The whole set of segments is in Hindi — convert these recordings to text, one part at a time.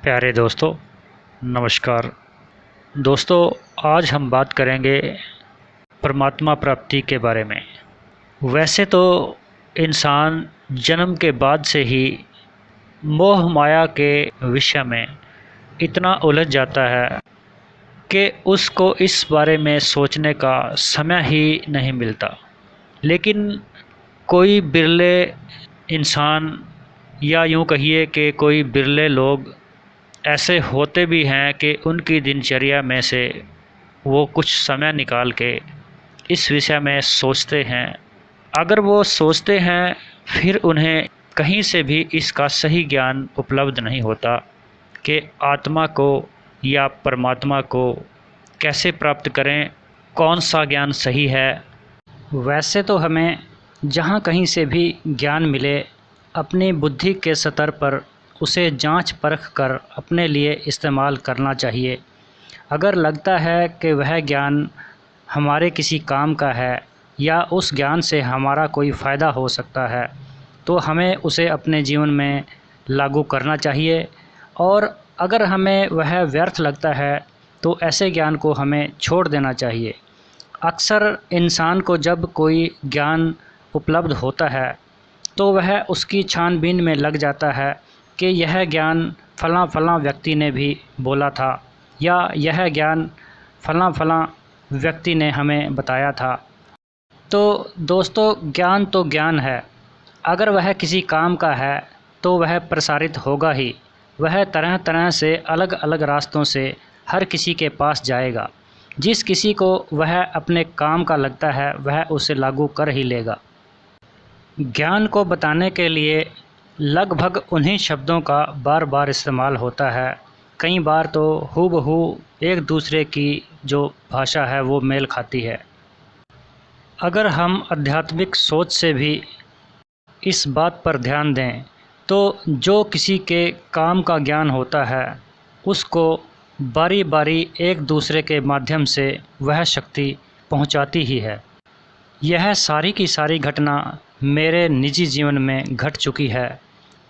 प्यारे दोस्तों, नमस्कार। दोस्तों, आज हम बात करेंगे परमात्मा प्राप्ति के बारे में। वैसे तो इंसान जन्म के बाद से ही मोह माया के विषय में इतना उलझ जाता है कि उसको इस बारे में सोचने का समय ही नहीं मिलता। लेकिन कोई बिरले इंसान, या यूँ कहिए कि कोई बिरले लोग ऐसे होते भी हैं कि उनकी दिनचर्या में से वो कुछ समय निकाल के इस विषय में सोचते हैं। अगर वो सोचते हैं फिर उन्हें कहीं से भी इसका सही ज्ञान उपलब्ध नहीं होता कि आत्मा को या परमात्मा को कैसे प्राप्त करें, कौन सा ज्ञान सही है। वैसे तो हमें जहाँ कहीं से भी ज्ञान मिले, अपनी बुद्धि के स्तर पर उसे जांच परख कर अपने लिए इस्तेमाल करना चाहिए। अगर लगता है कि वह ज्ञान हमारे किसी काम का है या उस ज्ञान से हमारा कोई फ़ायदा हो सकता है, तो हमें उसे अपने जीवन में लागू करना चाहिए। और अगर हमें वह व्यर्थ लगता है तो ऐसे ज्ञान को हमें छोड़ देना चाहिए। अक्सर इंसान को जब कोई ज्ञान उपलब्ध होता है तो वह उसकी छानबीन में लग जाता है कि यह ज्ञान फ़लाँ फ़लाँ व्यक्ति ने भी बोला था, या यह ज्ञान फ़लाँ फ़लाँ व्यक्ति ने हमें बताया था। तो दोस्तों, ज्ञान तो ज्ञान है। अगर वह किसी काम का है तो वह प्रसारित होगा ही। वह तरह तरह से अलग अलग रास्तों से हर किसी के पास जाएगा। जिस किसी को वह अपने काम का लगता है वह उसे लागू कर ही लेगा। ज्ञान को बताने के लिए लगभग उन्हीं शब्दों का बार बार इस्तेमाल होता है। कई बार तो हूबहू एक दूसरे की जो भाषा है वो मेल खाती है। अगर हम आध्यात्मिक सोच से भी इस बात पर ध्यान दें तो जो किसी के काम का ज्ञान होता है उसको बारी बारी एक दूसरे के माध्यम से वह शक्ति पहुंचाती ही है। यह सारी की सारी घटना मेरे निजी जीवन में घट चुकी है।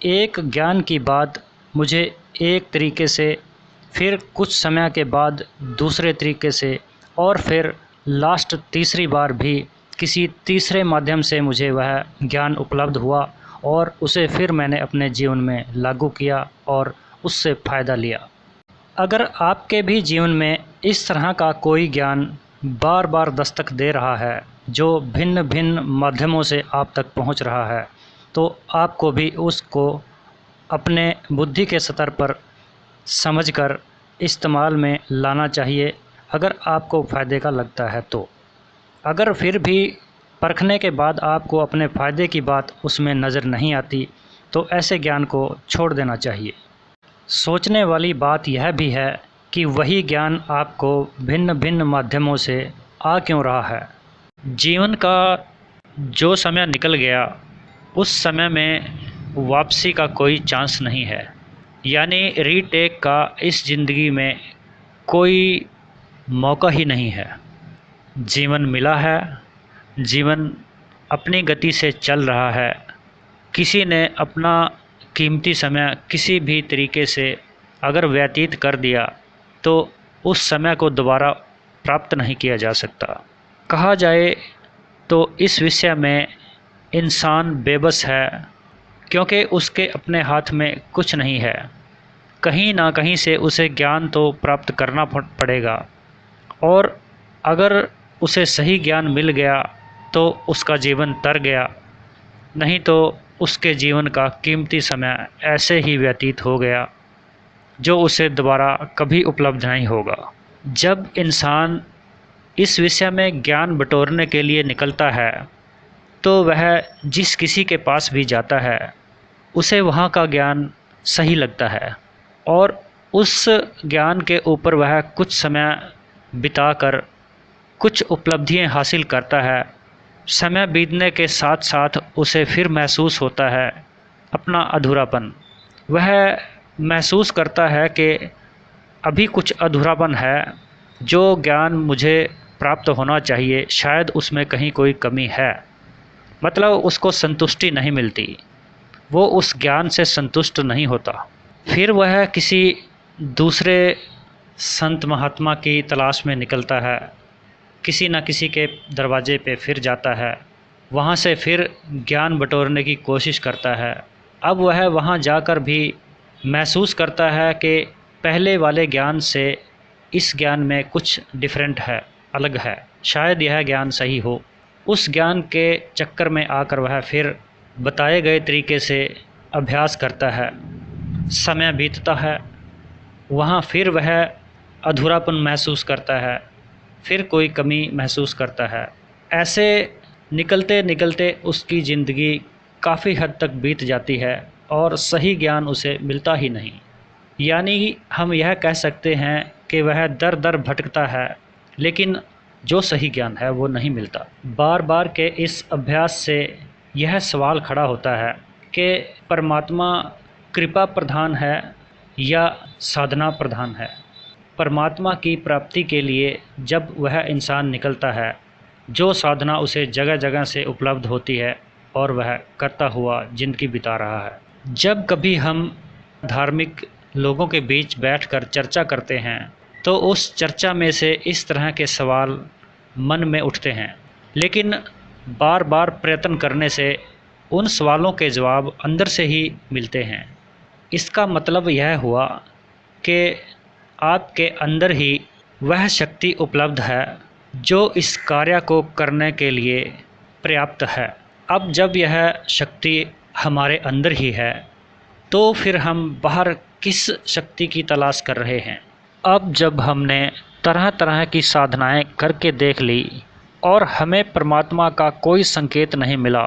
एक ज्ञान की बात मुझे एक तरीके से, फिर कुछ समय के बाद दूसरे तरीके से, और फिर लास्ट तीसरी बार भी किसी तीसरे माध्यम से मुझे वह ज्ञान उपलब्ध हुआ और उसे फिर मैंने अपने जीवन में लागू किया और उससे फ़ायदा लिया। अगर आपके भी जीवन में इस तरह का कोई ज्ञान बार बार दस्तक दे रहा है जो भिन्न भिन्न माध्यमों से आप तक पहुंच रहा है, तो आपको भी उसको अपने बुद्धि के स्तर पर समझकर इस्तेमाल में लाना चाहिए, अगर आपको फ़ायदे का लगता है तो। अगर फिर भी परखने के बाद आपको अपने फ़ायदे की बात उसमें नज़र नहीं आती तो ऐसे ज्ञान को छोड़ देना चाहिए। सोचने वाली बात यह भी है कि वही ज्ञान आपको भिन्न भिन्न माध्यमों से आ क्यों रहा है। जीवन का जो समय निकल गया उस समय में वापसी का कोई चांस नहीं है, यानी रीटेक का इस ज़िंदगी में कोई मौका ही नहीं है। जीवन मिला है, जीवन अपनी गति से चल रहा है। किसी ने अपना कीमती समय किसी भी तरीके से अगर व्यतीत कर दिया तो उस समय को दोबारा प्राप्त नहीं किया जा सकता। कहा जाए तो इस विषय में इंसान बेबस है, क्योंकि उसके अपने हाथ में कुछ नहीं है। कहीं ना कहीं से उसे ज्ञान तो प्राप्त करना पड़ेगा, और अगर उसे सही ज्ञान मिल गया तो उसका जीवन तर गया, नहीं तो उसके जीवन का कीमती समय ऐसे ही व्यतीत हो गया जो उसे दोबारा कभी उपलब्ध नहीं होगा। जब इंसान इस विषय में ज्ञान बटोरने के लिए निकलता है तो वह जिस किसी के पास भी जाता है उसे वहाँ का ज्ञान सही लगता है, और उस ज्ञान के ऊपर वह कुछ समय बिताकर कुछ उपलब्धियाँ हासिल करता है। समय बीतने के साथ साथ उसे फिर महसूस होता है अपना अधूरापन। वह महसूस करता है कि अभी कुछ अधूरापन है, जो ज्ञान मुझे प्राप्त होना चाहिए शायद उसमें कहीं कोई कमी है। मतलब उसको संतुष्टि नहीं मिलती, वो उस ज्ञान से संतुष्ट नहीं होता। फिर वह किसी दूसरे संत महात्मा की तलाश में निकलता है, किसी न किसी के दरवाजे पे फिर जाता है, वहाँ से फिर ज्ञान बटोरने की कोशिश करता है। अब वह वहाँ जाकर भी महसूस करता है कि पहले वाले ज्ञान से इस ज्ञान में कुछ डिफरेंट है, अलग है, शायद यह ज्ञान सही हो। उस ज्ञान के चक्कर में आकर वह फिर बताए गए तरीके से अभ्यास करता है। समय बीतता है, वहाँ फिर वह अधूरापन महसूस करता है, फिर कोई कमी महसूस करता है। ऐसे निकलते निकलते उसकी ज़िंदगी काफ़ी हद तक बीत जाती है और सही ज्ञान उसे मिलता ही नहीं। यानी हम यह कह सकते हैं कि वह दर दर भटकता है, लेकिन जो सही ज्ञान है वो नहीं मिलता। बार बार के इस अभ्यास से यह सवाल खड़ा होता है कि परमात्मा कृपा प्रधान है या साधना प्रधान है। परमात्मा की प्राप्ति के लिए जब वह इंसान निकलता है, जो साधना उसे जगह जगह से उपलब्ध होती है और वह करता हुआ ज़िंदगी बिता रहा है। जब कभी हम धार्मिक लोगों के बीच बैठकर चर्चा करते हैं तो उस चर्चा में से इस तरह के सवाल मन में उठते हैं, लेकिन बार बार प्रयत्न करने से उन सवालों के जवाब अंदर से ही मिलते हैं। इसका मतलब यह हुआ कि आपके अंदर ही वह शक्ति उपलब्ध है जो इस कार्य को करने के लिए पर्याप्त है। अब जब यह शक्ति हमारे अंदर ही है तो फिर हम बाहर किस शक्ति की तलाश कर रहे हैं। अब जब हमने तरह तरह की साधनाएं करके देख ली और हमें परमात्मा का कोई संकेत नहीं मिला,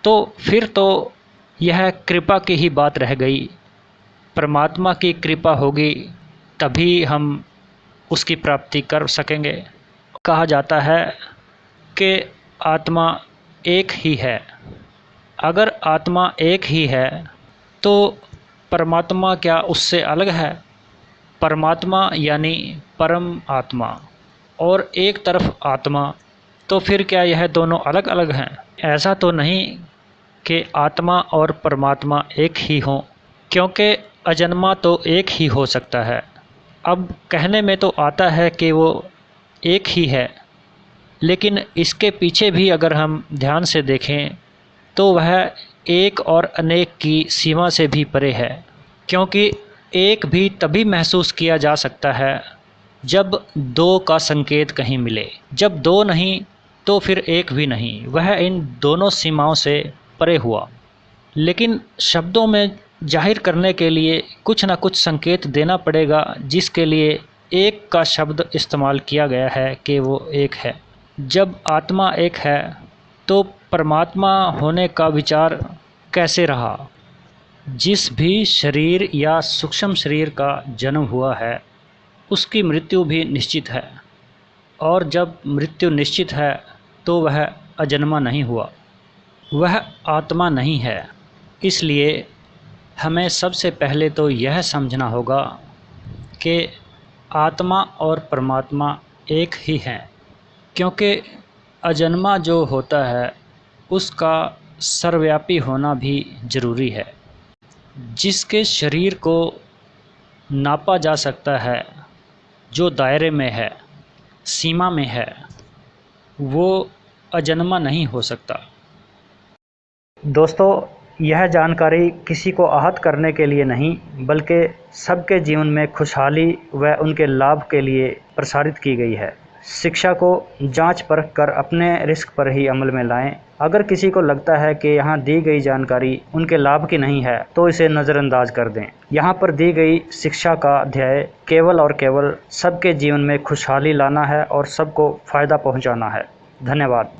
तो फिर तो यह कृपा की ही बात रह गई। परमात्मा की कृपा होगी तभी हम उसकी प्राप्ति कर सकेंगे। कहा जाता है कि आत्मा एक ही है। अगर आत्मा एक ही है तो परमात्मा क्या उससे अलग है? परमात्मा यानी परम आत्मा और एक तरफ आत्मा, तो फिर क्या यह दोनों अलग अलग हैं? ऐसा तो नहीं कि आत्मा और परमात्मा एक ही हों, क्योंकि अजन्मा तो एक ही हो सकता है। अब कहने में तो आता है कि वो एक ही है, लेकिन इसके पीछे भी अगर हम ध्यान से देखें तो वह एक और अनेक की सीमा से भी परे है, क्योंकि एक भी तभी महसूस किया जा सकता है जब दो का संकेत कहीं मिले। जब दो नहीं तो फिर एक भी नहीं, वह इन दोनों सीमाओं से परे हुआ। लेकिन शब्दों में जाहिर करने के लिए कुछ ना कुछ संकेत देना पड़ेगा, जिसके लिए एक का शब्द इस्तेमाल किया गया है कि वो एक है। जब आत्मा एक है तो परमात्मा होने का विचार कैसे रहा? जिस भी शरीर या सूक्ष्म शरीर का जन्म हुआ है उसकी मृत्यु भी निश्चित है, और जब मृत्यु निश्चित है तो वह अजन्मा नहीं हुआ, वह आत्मा नहीं है। इसलिए हमें सबसे पहले तो यह समझना होगा कि आत्मा और परमात्मा एक ही हैं, क्योंकि अजन्मा जो होता है उसका सर्वव्यापी होना भी ज़रूरी है। जिसके शरीर को नापा जा सकता है, जो दायरे में है, सीमा में है, वो अजन्मा नहीं हो सकता। दोस्तों, यह जानकारी किसी को आहत करने के लिए नहीं, बल्कि सबके जीवन में खुशहाली व उनके लाभ के लिए प्रसारित की गई है। शिक्षा को जांच परख कर अपने रिस्क पर ही अमल में लाएं। अगर किसी को लगता है कि यहाँ दी गई जानकारी उनके लाभ की नहीं है तो इसे नज़रअंदाज कर दें। यहाँ पर दी गई शिक्षा का ध्येय केवल और केवल सबके जीवन में खुशहाली लाना है और सबको फ़ायदा पहुँचाना है। धन्यवाद।